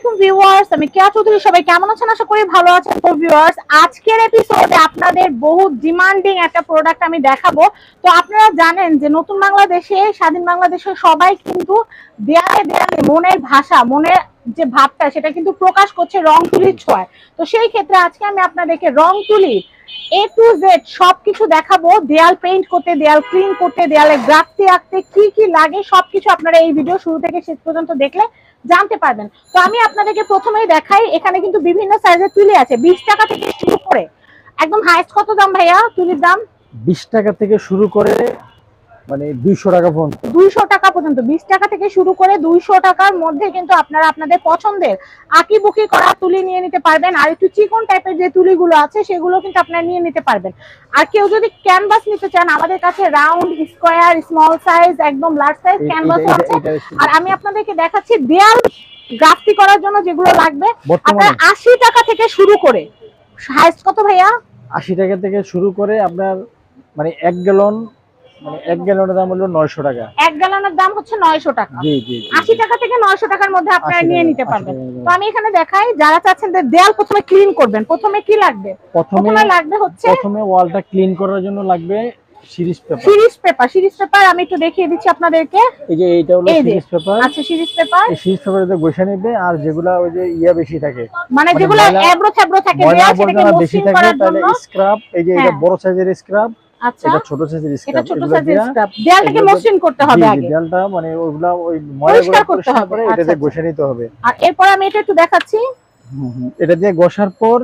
আলাইকুম ভিউয়ার্স, আমি কেয়া চৌধুরী। সবাই কেমন আছেন? আশা করি ভালো আছেন। তো ভিউয়ার্স, আজকের এপিসোডে আপনাদের বহু ডিমান্ডিং একটা প্রোডাক্ট আমি দেখাবো। তো আপনারা জানেন যে নতুন বাংলাদেশে, স্বাধীন বাংলাদেশে সবাই কিন্তু দেয়ালে দেয়ালে মনের ভাষা, মনের যে ভাবটা সেটা কিন্তু প্রকাশ করছে রং তুলির ছোঁয়ায়। তো সেই ক্ষেত্রে আজকে আমি আপনাদেরকে রং তুলি A to Z সবকিছু দেখাবো। দেয়াল পেইন্ট করতে, দেয়াল ক্লিন করতে, দেয়ালে গ্রাফটি আঁকতে কি কি লাগে সবকিছু আপনারা এই ভিডিও শুরু থেকে শেষ পর্যন্ত দেখলে জানতে পারবেন। তো আমি আপনাদেরকে প্রথমেই দেখাই, এখানে কিন্তু বিভিন্ন সাইজের তুলি আছে। 20 টাকা থেকে শুরু করে একদম হাইস্ট কত দাম ভাইয়া তুলির দাম? 20 টাকা থেকে শুরু করে মানে 200 টাকা পর্যন্ত। 200 টাকা পর্যন্ত, 20 টাকা থেকে শুরু করে 200 টাকার মধ্যে কিন্তু আপনারা আপনাদের পছন্দের আঁকিবুকি করা তুলি নিয়ে নিতে পারবেন। আর একটু চিকন টাইপের যে তুলিগুলো আছে সেগুলো কিন্তু আপনারা নিয়ে নিতে পারবেন। আর কেউ যদি ক্যানভাস নিতে চান, আমাদের কাছে রাউন্ড, স্কয়ার, স্মল সাইজ, একদম লার্জ সাইজ ক্যানভাসও আছে। আর আমি আপনাদেরকে দেখাচ্ছি দেয়াল গ্রাফটি করার জন্য যেগুলো লাগবে। আপনারা 80 টাকা থেকে শুরু করে হাইস্ট কত ভাইয়া? 80 টাকা থেকে শুরু করে আপনার মানে 1 গ্যালন, মানে 1 গ্যালনের দাম হলো 900 টাকা। 1 গ্যালনের দাম হচ্ছে 900 টাকা। জি জি। 80 টাকা থেকে 900 টাকার মধ্যে আপনারা নিয়ে নিতে পারবেন। 80 টাকা। তো আমি এখানে দেখাই, যারা চাচ্ছেন যে দেয়াল প্রথমে ক্লিন করবেন, প্রথমে কি লাগবে? প্রথমে লাগবে হচ্ছে, প্রথমে ওয়ালটা ক্লিন করার জন্য লাগবে সিরিজ পেপার। সিরিজ পেপার আমি একটু দেখিয়ে দিচ্ছি আপনাদেরকে। এই যে এইটা হলো সিরিজ পেপার। আচ্ছা, সিরিজ পেপার। এই সিরিজ পেপারে গোছা নেবে। আর যেগুলা ওই যে বেশি থাকে, মানে যেগুলো এবড়ো থেবড়ো থাকে, দেয়াল সেটাকে বেশি মসৃণ থাকে, করার তাহলে জন্য স্ক্রাব, এই যে এটা বড় সাইজের স্ক্রাব, আচ্ছা এটা ছোট সাইজের স্ক্রাব, এটা ছোট সাইজের স্ক্রাব। দেয়ালটাকে মসৃণ করতে হবে আগে। দেয়ালটা মানে ওইগুলা ওই পরিষ্কার করতে হবে, এটাতে ঘষে নিতে হবে। আর এরপর আমি এটা একটু দেখাচ্ছি। এটা দিয়ে ঘষার পর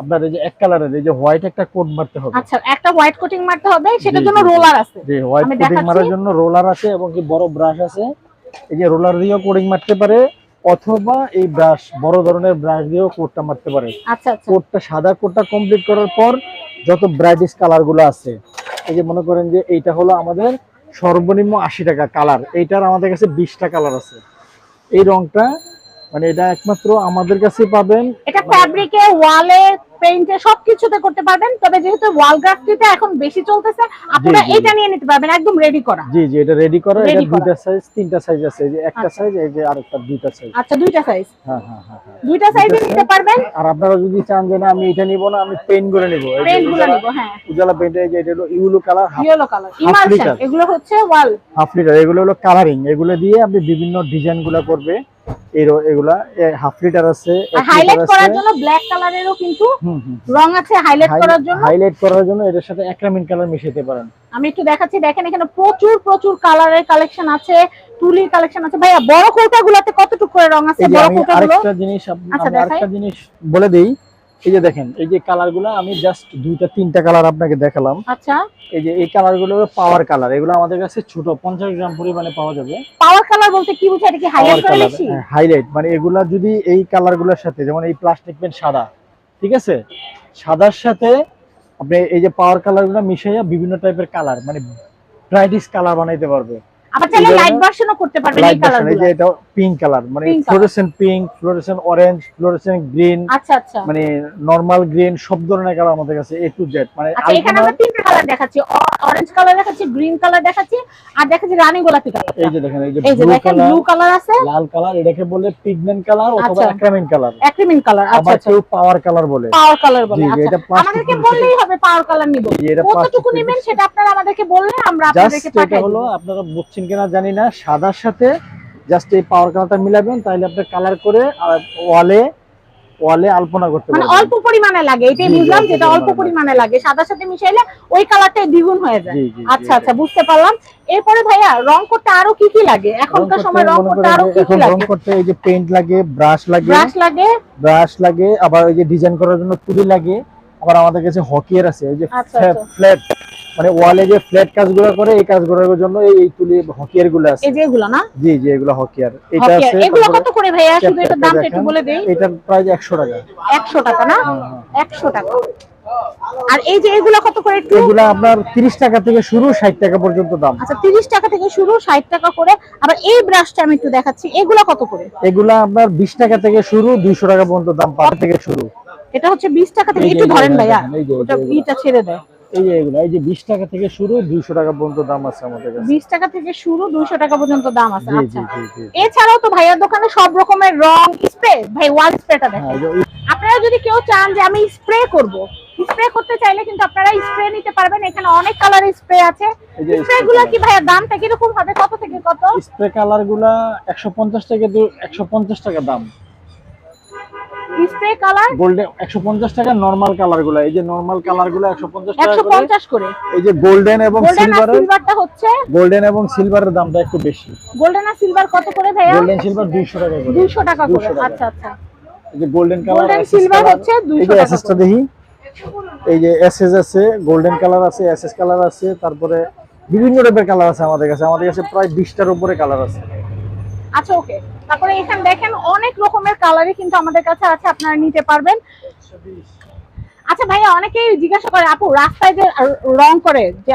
আপনার এই যে এক কালারের এই যে হোয়াইট একটা কোট মারতে হবে। আচ্ছা, একটা হোয়াইট কোটিং মারতে হবে, সেটার জন্য রোলার আছে। জি, হোয়াইট কোটিং মারার জন্য রোলার আছে এবং কি বড় ব্রাশ আছে। এই যে রোলার দিয়েও কোটিং মারতে পারে, অথবা এই ব্রাশ, বড় ধরনের ব্রাশ দিয়েও কোটটা মারতে পারে। আচ্ছা আচ্ছা। কোটটা, সাদা কোটটা কমপ্লিট করার পর যত ব্রাইটিশ কালার গুলো আছে, এই যে মনে করেন যে এইটা হলো আমাদের সর্বনিম্ন 80 টাকা কালার, এইটার আমাদের কাছে 20টা কালার আছে। এই রংটা মানে এটা একমাত্র আমাদের কাছে পাবেন। এটা ফ্যাব্রিকে, ওয়ালে, পেইন্টে সবকিছুতে করতে পারবেন। তবে যেহেতু ওয়াল গ্রাফটিতে এখন বেশি চলতেছে, আপনারা এটা নিয়ে নিতে পারবেন একদম রেডি করা। জি জি, এটা রেডি করা। এটা দুইটা সাইজ, তিনটা সাইজ আছে। এই যে একটা সাইজ, এই যে আরেকটা, দুইটা সাইজ। আচ্ছা, দুইটা সাইজ। হ্যাঁ হ্যাঁ হ্যাঁ, দুইটা সাইজে নিতে পারবেন। আর আপনারা যদি চান যে না আমি এটা নিব না, আমি পেইন্ট করে নিব, পেইন্ট গুলো নিব। হ্যাঁ, উজালা পেইন্ট। এই যে এটা হলো ইয়েলো কালার, ইমালশন, এগুলো হচ্ছে ওয়াল হাফ লিটার। এগুলো হলো কালারিং, এগুলো দিয়ে আপনি বিভিন্ন ডিজাইন গুলা করবে। এগুলা হাফ লিটার আছে। হাইলাইট করার জন্য ব্ল্যাক কালারেরও কিন্তু রং আছে হাইলাইট করার জন্য। এটার সাথে অ্যাক্রিলিক কালার মিশাতে পারেন। আমি একটু দেখাচ্ছি, দেখেন এখানে প্রচুর কালারের কালেকশন আছে, তুলির কালেকশন আছে। ভাইয়া বড় কৌটাগুলোতে কতটুকু করে রং আছে? বড় কৌটাগুলো আরেকটা জিনিস বলে দেই। এই যে দেখেন, এই যে কালারগুলো আমি জাস্ট দুইটা তিনটা কালার আপনাকে দেখালাম। আচ্ছা, এই যে এই কালারগুলো হলো পাওয়ার কালার। এগুলো আমাদের কাছে ছোট 50 গ্রাম পরিমাণে পাওয়া যাবে। পাওয়ার কালার বলতে কি বোঝায়? এটা কি হাইলাইট করে বেশি? হাইলাইট মানে এগুলা যদি এই কালারগুলোর সাথে, যেমন এই প্লাস্টিক পেন সাদা, ঠিক আছে, সাদার সাথে আপনি এই যে পাওয়ার কালারগুলো মিশাইয়া বিভিন্ন টাইপের কালার, মানে ব্রাইটিশ কালার বানাইতে পারবে। আবার চাইলে লাইট ভার্সনও করতে পারবেন এই কালারগুলো। এই যে এটা পিঙ্ক কালার, মানে fluorescent pink, fluorescent orange, fluorescent green. আচ্ছা আচ্ছা, মানে নরমাল গ্রিন, সব ধরনের কালার আমাদের কাছে A to Z। মানে আচ্ছা, এখানে আমরা তিনটা কালার দেখাচ্ছি, অরেঞ্জ কালার দেখাচ্ছি, গ্রিন কালার দেখাচ্ছি, আর দেখাচ্ছি রানী গোলাপি কালার। এই যে দেখেন, এই যে ব্লু কালার আছে, লাল কালার, এটাকে বলে পিগমেন্ট কালার অথবা অ্যাক্রিলিক কালার। আচ্ছা আচ্ছা, কেউ পাওয়ার কালার বলে। আচ্ছা, আমাদেরকে বললেই হবে পাওয়ার কালার নিব। কতটুকু নেবেন সেটা আপনারা আমাদেরকে বললে আমরা আপনাদেরকে পাঠিয়ে দেব। হলো আপনারা বুঝছেন কিনা জানি না, সাদার সাথে জাস্ট এই পাওয়ার কালারটা মিলাবেন, তাহলে আপনি কালার করে ওয়ালে আলপনা করতে পারবেন। মানে অল্প পরিমাণে লাগে, এটাই বুঝলাম, যেটা অল্প পরিমাণে লাগে সাদার সাথে মিশাইলে ওই কালারটাই দ্বিগুণ হয়ে যায়। আচ্ছা আচ্ছা, বুঝতে পারলাম। এরপরে ভাইয়া রং করতে আরো কি কি লাগে? এখনকার সময় রং করতে আরো কি কি লাগে? রং করতে এই যে পেইন্ট লাগে, ব্রাশ লাগে, আবার ওই যে ডিজাইন করার জন্য তুলি লাগে। আবার আমাদের কাছে হকিয়ার আছে, এই যে ফ্ল্যাট, মানে ওয়ালে যে ফ্ল্যাট কাজগুলো করে, এই কাজগুলোর জন্য এই তুলি হকিয়ার গুলো আছে। এই যে এগুলো না? জি জি, এগুলো হকিয়ার। এটা আছে। এগুলো কত করে ভাইয়া? শুধু এটার দামটা একটু বলে দেই। এটার প্রাইস 100 টাকা। 100 টাকা না? 100 টাকা। আর এই যে এগুলো কত করে? এগুলো আপনার 30 টাকা থেকে শুরু, 60 টাকা পর্যন্ত দাম। আচ্ছা, 30 টাকা থেকে শুরু, 60 টাকা করে। আবার এই ব্রাশটা আমি একটু দেখাচ্ছি, এগুলো কত করে? এগুলো আপনার 20 টাকা থেকে শুরু, 200 টাকা পর্যন্ত দাম, পার থেকে শুরু। এটা হচ্ছে 20 টাকা থেকে। একটু ধরেন ভাইয়া, ওটা ইটা ছেড়ে দেয়। এই যে এগুলো, এই যে 20 টাকা থেকে শুরু 200 টাকা পর্যন্ত দাম আছে আমাদের কাছে। 20 টাকা থেকে শুরু 200 টাকা পর্যন্ত দাম আছে। জি আচ্ছা, জি জি জি। এছাড়াও তো ভাইয়ার দোকানে সব রকমের রং, স্প্রে, ভাই ওয়াল স্প্রেটা হ্যাঁ, দেখেন। এই যে আপনারা যদি কেউ চান যে আমি স্প্রে করব, স্প্রে করতে চাইলে কিন্তু আপনারা স্প্রে নিতে পারবেন। এখানে অনেক কালারের স্প্রে আছে। এই যে স্প্রে গুলো কি ভাইয়া দামটা কিরকম হবে, কত থেকে কত? স্প্রে কালার গুলা 150 থেকে 150 টাকা দাম। স্প্রে কালার গোল্ডেন 150 টাকা, নরমাল কালার গুলা, এই যে নরমাল কালার গুলা 150 টাকা করে। 150 করে। এই যে গোল্ডেন এবং গোল্ডেন আর সিলভারের, সিলভারটা হচ্ছে, গোল্ডেন এবং সিলভারের দামটা একটু বেশি। গোল্ডেন আর সিলভার কত করে ভাইয়া? গোল্ডেন সিলভার 200 টাকা করে। 200 টাকা করে। 200 টাকা। আচ্ছা আচ্ছা। এই যে গোল্ডেন কালার, গোল্ডেন সিলভার হচ্ছে 200 এই যে টাকা এসএসটা করে। দেখি, এই যে এসএস আছে, গোল্ডেন কালার আছে, এসএস কালার আছে, তারপরে বিভিন্ন টাইপের কালার আছে আমাদের কাছে। আমাদের কাছে প্রায় 20টার উপরে কালার আছে। আচ্ছা ওকে। তারপরে এখানে দেখেন অনেক রকমের কালারই কিন্তু আমাদের কাছে আছে, আপনারা নিতে পারবেন। আচ্ছা ভাইয়া, অনেকেই জিজ্ঞাসা করে আপু রাস্তায় যে রং করে, যে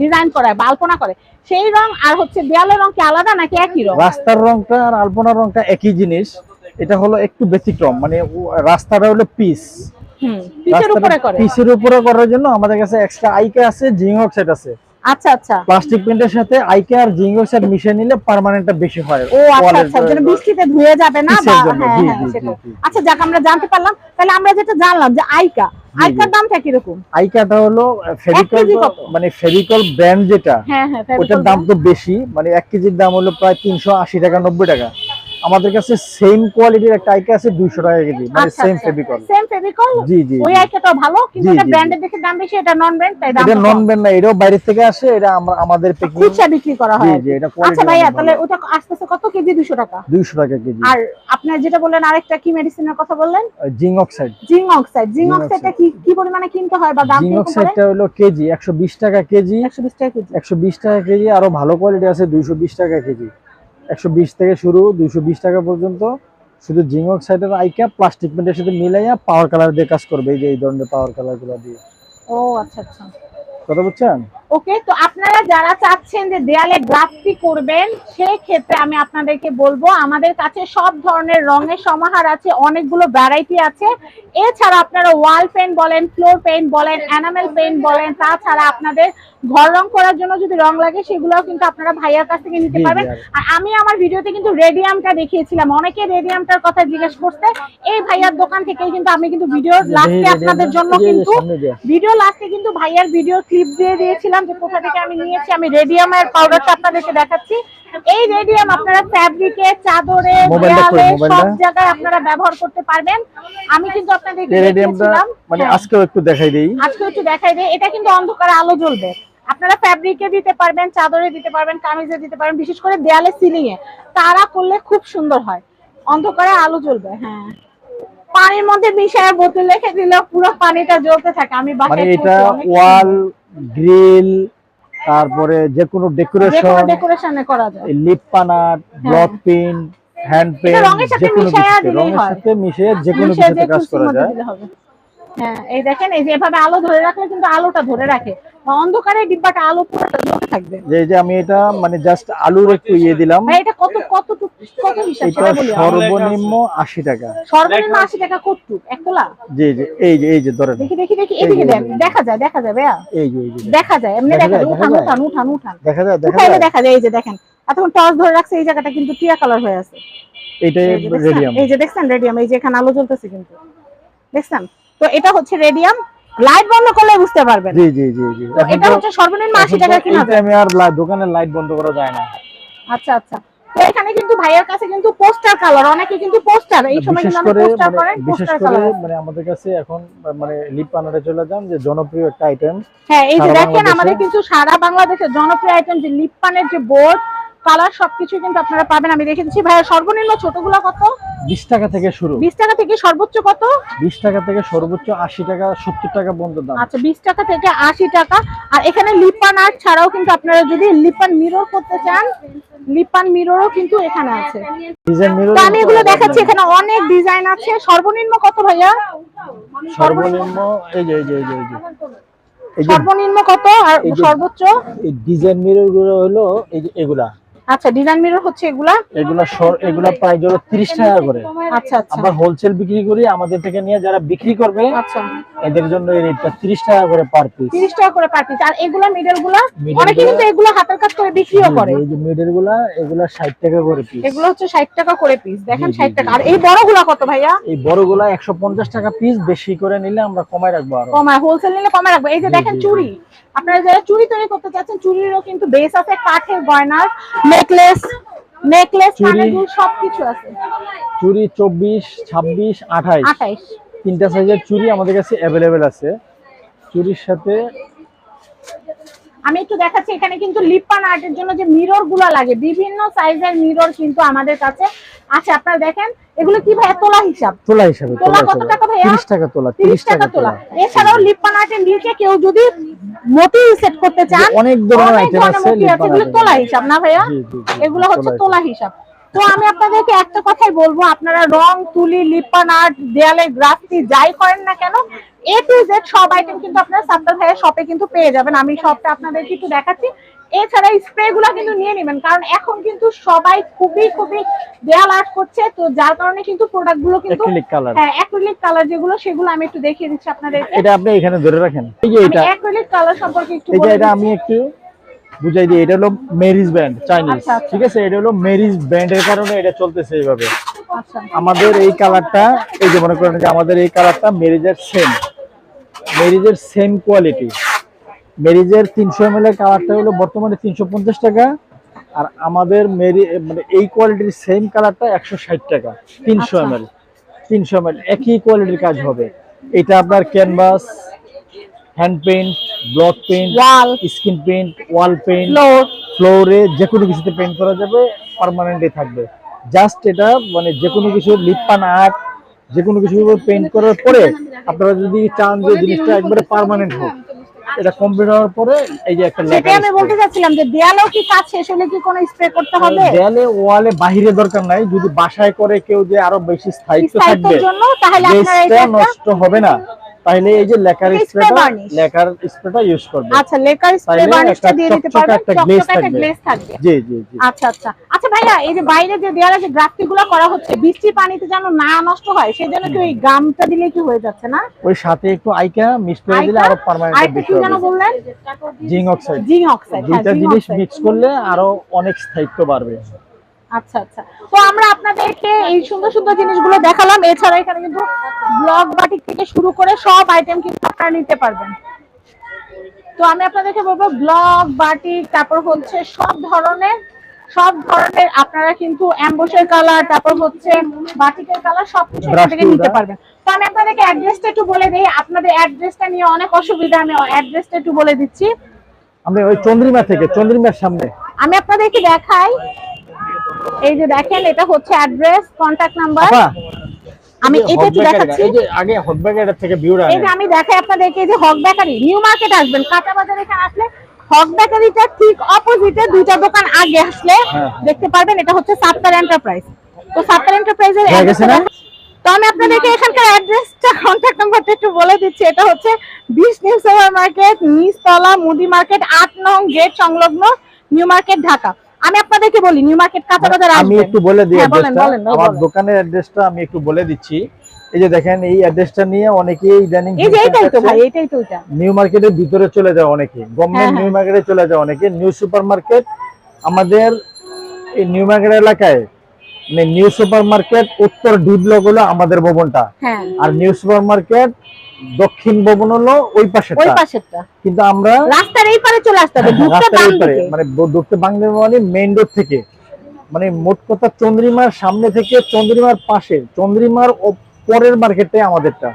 ডিজাইন করায় বা আলপনা করে, সেই রং আর হচ্ছে দেয়ালের রং কি আলাদা নাকি একই রং? রাস্তার রংটা আর আলপনার রংটা একই জিনিস, এটা হলো একটু ব্যতিক্রম। মানে রাস্তাটা হলো পিস, পিসের উপরে করে। পিসের উপরে করার জন্য আমাদের কাছে এক্সট্রা আইকা আছে, জিঙ্ক অক্সাইড আছে। আচ্ছা আচ্ছা। প্লাস্টিক পেইন্টের সাথে আইকা আর জিঙ্ক অক্সাইড মিশিয়ে নিলে পার্মানেন্টটা বেশি হয়। ও আচ্ছা আচ্ছা, যেন বৃষ্টিতে ধুয়ে যাবে না বা পিসের জন্য। হ্যাঁ জি হ্যাঁ জি সেটা। জি। আচ্ছা যাক, আমরা জানতে পারলাম। তাহলে আমরা যেটা জানলাম যে আইকার দামটা কিরকম? আইকাটা হলো ফেভিকল, কেজি কত? মানে ফেভিকল ব্র্যান্ড যেটা, হ্যাঁ হ্যাঁ, ওটার দাম তো বেশি। মানে 1 কেজির দাম হলো প্রায় 380 টাকা 90 টাকা। আমাদের কাছে সেম কোয়ালিটির একটা আইকা আছে 200 টাকা কেজি, মানে সেম ফেভিকল। সেম ফেভিকল। জি জি। ওই আইকাটাও ভালো, কিন্তু জি, এটা জি, ব্র্যান্ডের দেখে দাম বেশি, এটা নন ব্র্যান্ড তাই দাম এটা কম। নন ব্র্যান্ড না, এটাও বাইরে থেকে আসে, এটা আমরা আমাদের প্যাকিং খুচরা বিক্রি করা হয়। জি জি, এটা আচ্ছা কোয়ালিটি ভাইয়া, তাহলে ওটা আসতেছে কত কেজি? 200 টাকা। 200 টাকা কেজি। আর আপনার যেটা বললেন আরেকটা কি মেডিসিনের কথা বললেন? Zinc oxide. Zinc oxide. Zinc অক্সাইডটা কি পরিমাণে কিনতে হয় বা দাম জিঙ্ক কিরকম পড়ে? অক্সাইডটা হলো কেজি 120 টাকা কেজি। 120 টাকা কেজি। 120 টাকা কেজি। আরো ভালো কোয়ালিটি আছে 220 টাকা কেজি। 120 থেকে শুরু, 220 টাকা পর্যন্ত। শুধু জিঙ্ক অক্সাইডের আইকা প্লাস্টিক পেইন্টের সাথে মিলাইয়া পাওয়ার কালার দিয়ে কাজ করবে, এই যে এই ধরনের পাওয়ার কালার গুলো দিয়ে। ও আচ্ছা আচ্ছা। কথা বুঝছেন? ওকে, তো আপনারা যারা চাচ্ছেন যে দেয়ালে গ্রাফটি করবেন, সেই ক্ষেত্রে আমি আপনাদেরকে বলবো আমাদের কাছে সব ধরনের রঙের সমাহার আছে, অনেকগুলো ভ্যারাইটি আছে। এছাড়া আপনারা ওয়াল পেইন্ট বলেন, ফ্লোর পেইন্ট বলেন, এনামেল পেইন্ট বলেন, তাছাড়া আপনাদের ঘর রং করার জন্য যদি রং লাগে সেগুলোও কিন্তু আপনারা ভাইয়ার কাছ থেকে নিতে জি, জি, পারবেন। আর আমি আমার ভিডিওতে কিন্তু রেডিয়ামটা দেখিয়েছিলাম, অনেকে রেডিয়ামটার কথা জিজ্ঞেস করতে। এই ভাইয়ার দোকান থেকেই কিন্তু আমি কিন্তু ভিডিওর লাস্টে আপনাদের জন্য কিন্তু ভাইয়ার ভিডিও ক্লিপ দিয়ে দিয়েছিলাম যে কোথা থেকে আমি নিয়েছি। আমি রেডিয়ামের পাউডারটা আপনাদেরকে দেখাচ্ছি। এই রেডিয়াম আপনারা ফ্যাব্রিকে, চাদরে, দেয়ালে সব জায়গায় আপনারা ব্যবহার করতে পারবেন। আমি কিন্তু আপনাদেরকে দেখিয়েছিলাম, মানে আজকেও একটু দেখাই দেই। এটা কিন্তু অন্ধকারে আলো জ্বলবে। আপনারা ফ্যাব্রিকে দিতে পারবেন, চাদরে দিতে পারবেন, কামিজে দিতে পারবেন, বিশেষ করে দেয়ালে, সিলিং এ তারা করলে খুব সুন্দর হয়, অন্ধকারে আলো জ্বলবে। হ্যাঁ, পানির মধ্যে মিশায় বোতল রেখে দিলে পুরো পানিটা জ্বলতে থাকে। আমি মানে বাসায় এটা ওয়াল, গ্রিল, তারপরে যে কোনো ডেকোরেশনে করা যায়। লিপ পানাট, ব্লক পেইন্ট, হ্যান্ড পেইন্ট, রঙের সাথে যে কোনো রঙের সাথে মিশিয়ে যে কোনো কিছুতে কাজ করা যায়। হ্যাঁ, এই দেখেন, এই যে এভাবে আলো ধরে রাখলে কিন্তু আলোটা ধরে রাখে, অন্ধকারে ডিব্বাটা আলো পুরোটা জ্বলতে থাকবে। যে আমি এটা মানে জাস্ট আলুর একটু দিলাম। ভাই এটা কত হিসাব এটা সর্বনিম্ন 80 টাকা। সর্বনিম্ন 80 টাকা কতটুক এক তোলা? জি জি, এই যে ধরেন, দেখি এদিকে দেন, দেখা যায় ভাইয়া, এই যে দেখা যায়, এমনি দেখা যায়, উঠান দেখা যায় দেখা যায়। এই যে দেখেন, এতক্ষণ টর্চ ধরে রাখছে, এই জায়গাটা কিন্তু টিয়া কালার হয়ে আছে। এটাই রেডিয়াম। এই যে দেখছেন রেডিয়াম, এই যে এখানে আলো জ্বলতেছে কিন্তু দেখছেন। তো এটা হচ্ছে রেডিয়াম। লাইট বন্ধ করলে বুঝতে পারবেন। জি জি জি জি। এটা হচ্ছে সর্বনিম্ন 80 টাকা কিনা যায়। আমি আর দোকানের লাইট বন্ধ করা যায় না। আচ্ছা আচ্ছা। তো এখানে কিন্তু ভাইয়ের কাছে কিন্তু পোস্টার কালার, অনেকে কিন্তু পোস্টার এই সময় কিন্তু পোস্টার করেন, পোস্টার কালার। মানে আমাদের কাছে এখন মানে লিপ পানারে চলে যান, যে জনপ্রিয় একটা আইটেম। হ্যাঁ, এই যে দেখেন আমাদের কিন্তু সারা বাংলাদেশের জনপ্রিয় আইটেম যে লিপ পানের যে বোর্ড, কালার সবকিছু কিন্তু আপনারা পাবেন। আমি দেখে দিচ্ছি ভাইয়া, সর্বনিম্ন ছোটগুলো কত? 20 টাকা থেকে শুরু। 20 টাকা থেকে সর্বোচ্চ কত? 20 টাকা থেকে সর্বোচ্চ 80 টাকা 70 টাকা পর্যন্ত দাম। আচ্ছা, 20 টাকা থেকে 80 টাকা। আর এখানে লিপ পান আর্ট ছাড়াও কিন্তু আপনারা যদি লিপ পান মিরর করতে চান, লিপ পান মিররও কিন্তু এখানে আছে। ডিজাইন মিরর আমি এগুলো দেখাচ্ছি, এখানে অনেক ডিজাইন আছে। সর্বনিম্ন কত ভাইয়া? সর্বনিম্ন এই যে সর্বনিম্ন কত আর সর্বোচ্চ? এই ডিজাইন মিরর গুলো হলো এই যে এগুলা আচ্ছা, ডিজাইন মিরর হচ্ছে এগুলা। এগুলা প্রাইস হলো 30 টাকা করে। আচ্ছা আচ্ছা। আমরা হোলসেল বিক্রি করি, আমাদের থেকে নিয়ে যারা বিক্রি করবে আচ্ছা, এদের জন্য এই রেটটা 30 টাকা করে পার পিস। 30 টাকা করে পার পিস। আর এগুলা মিডল গুলা Middle অনেকে গুলা- কিন্তু এগুলা হাতের কাজ করে বিক্রিও করে। এই যে মিডল এগুলা 60 টাকা করে পিস। এগুলো হচ্ছে 60 টাকা করে পিস, দেখেন জি, জি, 60 টাকা। জি। আর এই বড়গুলা কত ভাইয়া? এই বড়গুলা 150 টাকা পিস, বেশি করে নিলে আমরা কমায় রাখবো আরো। কমায়, হোলসেল নিলে কমায় রাখবো। এই যে জি, দেখেন জি, জি। চুড়ি, আপনারা যারা চুড়ি তৈরি করতে চাচ্ছেন, চুড়িরও কিন্তু বেস আছে, কাঠের গয়নার, নেকলেস, চুড়ি- কানের দুল সবকিছু আছে। চুড়ি 24, 26, 28 28। তিনটা সাইজের চুড়ি আমাদের কাছে অ্যাভেলেবেল আছে। চুড়ির সাথে আমি একটু দেখাচ্ছি, এখানে কিন্তু লিপান আর্টের জন্য যে মিরর গুলা লাগে, বিভিন্ন সাইজের মিরর কিন্তু আমাদের কাছে আছে। আপনারা দেখেন এগুলো কি ভাইয়া তোলা হিসাব? তোলা হিসাবে, তোলা কত টাকা ভাইয়া? 30 টাকা তোলা, 30 টাকা তোলা। এছাড়াও লিপান আর্টের নিচে কেউ যদি মোটি সেট করতে চান, অনেক ধরনের আইটেম ধরনের আছে মোতি লিপান এগুলো আর্টের। তোলা হিসাব না ভাইয়া? জি, জি, জি, এগুলো হচ্ছে তোলা তোলা হিসাব। তো আমি আপনাদেরকে একটা কথাই বলবো, আপনারা রং তুলি, লিপান আর্ট, দেয়ালে গ্রাফিতি যাই করেন না কেন, এ টু জেড সব আইটেম কিন্তু আপনারা সাত্তার ভাইয়ের শপে কিন্তু পেয়ে যাবেন। আমি শপটা আপনাদেরকে একটু দেখাচ্ছি। এছাড়া স্প্রে গুলা কিন্তু নিয়ে নেবেন, কারণ এখন কিন্তু সবাই খুবই খুবই দেয়াল আর্ট করছে, তো যার কারণে কিন্তু প্রোডাক্ট গুলো কিন্তু অ্যাক্রিলিক কালার। হ্যাঁ, অ্যাক্রিলিক কালার যেগুলো, সেগুলো আমি একটু দেখিয়ে দিচ্ছি আপনাদের। এটা আপনি এখানে ধরে রাখেন। এই যে এটা, অ্যাক্রিলিক কালার সম্পর্কে একটু এই যে বলে এটা দিচ্ছি। আমি একটু বুঝাই দিই। এটা হলো মেরিজ ব্যান্ড, চাইনিজ। আচ্ছা, আচ্ছা। ঠিক আছে, এটা হলো মেরিজ ব্যান্ডের কারণে এটা চলতেছে এইভাবে। আচ্ছা আমাদের এই কালারটা, এই যে মনে করেন যে আমাদের এই কালারটা মেরিজের সেম কোয়ালিটি। মেরিজের 300 ml এর কালারটা হলো বর্তমানে 350 টাকা, আর আমাদের মানে এই কোয়ালিটির সেম কালারটা 160 টাকা। 300 আচ্ছা। ml 300 ml একই কোয়ালিটির কাজ হবে। এটা আপনার canvas, hand paint, block paint, wall, skin paint, wall paint, floor, ফ্লোরে যে কোনো কিছুতে পেইন্ট করা যাবে, পার্মানেন্টলি থাকবে। জাস্ট এটা মানে যে কোনো কিছু লিপান আর্ট, যে কোনো কিছু পেইন্ট করার পরে আপনারা যদি চান যে জিনিসটা একবারে পার্মানেন্ট হোক, এটা কমপ্লিট হওয়ার পরে এই যে একটা লেখা সেটাই আমি বলতে চাচ্ছিলাম যে দেয়ালেও কি কাজ শেষ হলে কি কোনো স্প্রে করতে হবে? দেয়ালে ওয়ালে বাহিরে দরকার নাই, যদি বাসায় করে কেউ যে আরো বেশি স্থায়িত্ব থাকবে, স্থায়িত্বের জন্য তাহলে আপনারা বেসটা এটা নষ্ট হবে না, তাহলে এই যে লেকার এটা spray স্প্রেটা, varnish। লেকার স্প্রেটা ইউজ করবে। আচ্ছা, লেকার স্প্রে তাইলে বার্নিশটা একটা দিয়ে দিতে চকচকে পারবেন, একটা চকচকে glaze একটা থাকবে। গ্লেজ থাকবে। জি জি জি। আচ্ছা আচ্ছা। আচ্ছা ভাইয়া, এই যে বাইরে যে দেয়ালে যে গ্রাফিতিগুলো করা হচ্ছে, বৃষ্টি পানিতে যেন না নষ্ট হয় সেজন্য কি ওই গামটা দিলে কি হয়ে যাচ্ছে না? ওই সাথে একটু আইকা মিক্স করে দিলে আরো পার্মানেন্ট আরেকটা কি বিষয় যেন হবে। বললেন? Zinc oxide. Zinc oxide. দুইটা জিনিস মিক্স করলে আরো অনেক স্থায়িত্ব বাড়বে। আচ্ছা আচ্ছা। তো আমরা আপনাদেরকে এই সুন্দর সুন্দর জিনিসগুলো দেখালাম। এছাড়া এখানে কিন্তু ব্লক বাটিক থেকে শুরু করে সব আইটেম কিন্তু আপনারা নিতে পারবেন। তো আমি আপনাদেরকে বলবো ব্লক বাটিক, তারপর হচ্ছে সব ধরনের আপনারা কিন্তু অ্যাম্বসের কালার, তারপর হচ্ছে বাটিকের কালার সবকিছু এখান থেকে নিতে পারবেন। তো আমি আপনাদেরকে অ্যাড্রেসটা একটু বলে দিই, আপনাদের অ্যাড্রেসটা নিয়ে অনেক অসুবিধা, আমি অ্যাড্রেসটা একটু বলে দিচ্ছি। আমি ওই চন্দ্রিমা থেকে, চন্দ্রিমার সামনে আমি আপনাদেরকে দেখাই, এই যে দেখেন এটা হচ্ছে অ্যাড্রেস, কন্টাক্ট নাম্বার। আমি এটা একটু দেখাচ্ছি। এই যে আগে হট ব্যাগের থেকে ভিউরা, এই যে আমি দেখাই আপনাদেরকে, এই যে হক বেকারি, নিউ মার্কেট আসবেন, কাঁচা বাজার এখানে আসলে হক বেকারিটা ঠিক অপোজিটে দুইটা দোকান আগে আসলে দেখতে পারবেন, এটা হচ্ছে সাত্তার এন্টারপ্রাইজ। তো সাত্তার এন্টারপ্রাইজের তো আমি আপনাদেরকে এখানকার অ্যাড্রেসটা, কন্টাক্ট নাম্বারটা একটু বলে দিচ্ছি। এটা হচ্ছে 20 নিউ সুপার মার্কেট, নিচতলা মুদি মার্কেট, 8 নং গেট সংলগ্ন, নিউ মার্কেট, ঢাকা। আমি আপনাদেরকে বলি নিউ মার্কেট কাঁচা বাজার আসবেন। আমি একটু বলে দিই বলেন বলেন। আমার দোকানের অ্যাড্রেসটা আমি একটু বলে দিচ্ছি। এই যে দেখেন, এই অ্যাড্রেসটা নিয়ে অনেকেই ইদানিং, এই যে এইটাই তো ভাই, এইটাই তো এটা নিউ মার্কেটের ভিতরে চলে যায় অনেকে, গভর্নমেন্ট নিউ মার্কেটে চলে যায় অনেকে। নিউ সুপার মার্কেট আমাদের এই নিউ মার্কেট এলাকায়, মানে নিউ সুপার মার্কেট উত্তর ডি ব্লক হলো আমাদের ভবনটা, আর নিউ সুপার মার্কেট দক্ষিণ ভবন হলো ওই পাশেরটা। কিন্তু আমরা রাস্তার এই পারে চলে আসতে হবে, ঢুকতে রাস্তার বাম এই পারে, দিকে। মানে ঢুকতে বাংলা মানে মেইন রোড থেকে, মানে মোট কথা চন্দ্রিমার সামনে থেকে চন্দ্রিমার পাশে, চন্দ্রিমার পরের মার্কেটটাই আমাদেরটা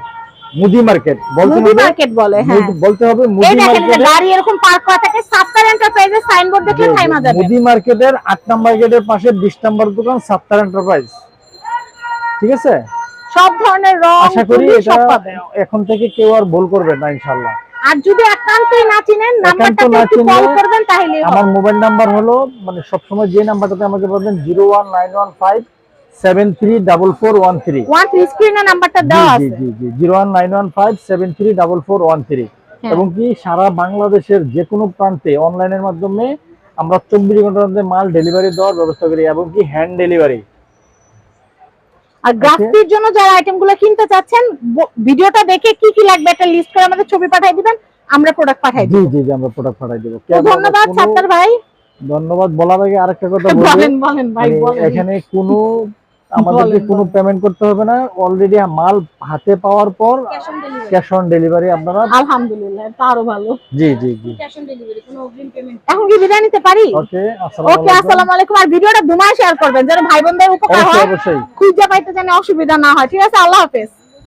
মুদি মার্কেট মুদি মার্কেট বলে। হ্যাঁ, বলতে হবে এই মুদি দেখেন মার্কেট। গাড়ি এরকম পার্ক করা থাকে, সাত্তার এন্টারপ্রাইজের সাইনবোর্ড দেখলে থাইমা যাবে। মুদি মার্কেটের 8 নাম্বার গেটের পাশে 20 নাম্বার দোকান সাত্তার এন্টারপ্রাইজ। ঠিক আছে, সব ধরনের রং, আশা করি তুলি এটা সব পাবেন। এখন থেকে কেউ আর ভুল করবে না ইনশাআল্লাহ। আর যদি একান্তই না চিনেন, নাম্বারটা না একটু চিনলে কল করবেন তাহলেই আমার হবে। মোবাইল নাম্বার হলো, মানে সবসময় যে নাম্বারটাতে আমাকে বলবেন 01915734413। 13 স্ক্রিনে নাম্বারটা দেওয়া আছে। জি জি জি 01915734413। এবং কি সারা বাংলাদেশের যে কোনো প্রান্তে অনলাইনের মাধ্যমে আমরা 24 ঘন্টার মধ্যে মাল ডেলিভারি দেওয়ার ব্যবস্থা করি এবং কি হ্যান্ড ডেলিভারি। আর গ্রাফটির জন্য যারা আইটেমগুলো কিনতে চাচ্ছেন ভিডিওটা দেখে কি কি লাগবে একটা লিস্ট করে আমাদের ছবি পাঠিয়ে দিবেন, আমরা প্রোডাক্ট পাঠিয়ে জি দিব। জি জি আমরা প্রোডাক্ট পাঠিয়ে দেব। ধন্যবাদ সাত্তার ভাই। ধন্যবাদ বলার আগে আরেকটা কথা বলবো, বলেন বলেন ভাই বলেন। এখানে কোনো আমাদেরকে কোনো পেমেন্ট করতে হবে না, অলরেডি মাল হাতে পাওয়ার পর ক্যাশ অন ডেলিভারি আপনারা। আলহামদুলিল্লাহ, এটা আরো ভালো। জি জি জি ক্যাশ অন ডেলিভারি, কোনো অগ্রিম পেমেন্ট। এখন কি বিদায় নিতে পারি? ওকে, ওকে, আসসালামু আলাইকুম। আর ভিডিওটা দুমায় শেয়ার করবেন যেন ভাই বোনদের উপকার অবশ্যই হয়, অবশ্যই। খুঁজে পাইতে যেন অসুবিধা না হয়। ঠিক আছে, আল্লাহ হাফেজ।